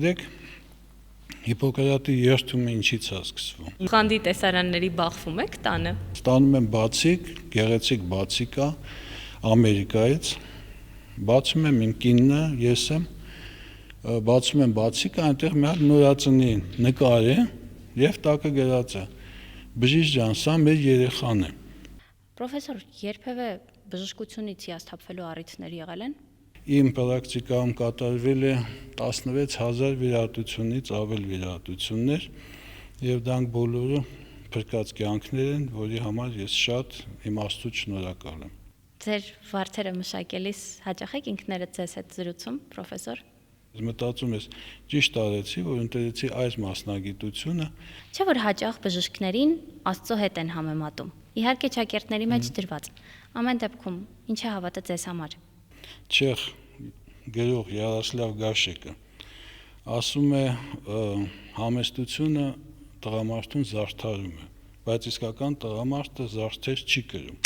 գիտեք, Հիպոկրատի երթումը ինչից է սկսվում։ Խանդի տեսարանների բախվում եք տանը։ Ստանում եմ բացիկ, գեղեցիկ բացիկ է Ամերիկայից։ Բացում եմ իմ կինը, ես եմ, բացում եմ բացիկը, այնտեղ մի հատ նորածնի նկար է եւ տակը գրած է. Բժիշկ ջան, սա մեր երեխան է։ Պրոֆեսոր, երբևէ բժշկությունից հիասթափվելու առիթներ եղել են։ Իմ պրակտիկայում կատարվել է 16000 վիրահատությունից ավել վիրահատություններ եւ դրանք բոլորը փրկած կյանքներ են, որի համար ես շատ իմ Աստծուց շնորհակալ եմ։ Ձեր վարդերը մշակելիս հաճախ եք ինքներդ ձեզ հետ զրուցում, պրոֆեսոր։ Մտածում ես, ճիշտ արեցի, որ ընտրեցի այս մասնագիտությունը։ Չէ՞ որ հաճախ բժիշկներին Աստծո հետ են համեմատում։ Իհարկե ճակերտների մեջ դրված։ Ամեն դեպքում ինչ է հավատը ձեզ համար։ Չեխ գրող Յարոսլավ Գաշեկը ասում է, համեստությունը տղամարդուն զարդարում է, բայց իսկական տղամարդը զարդեր չի կրում։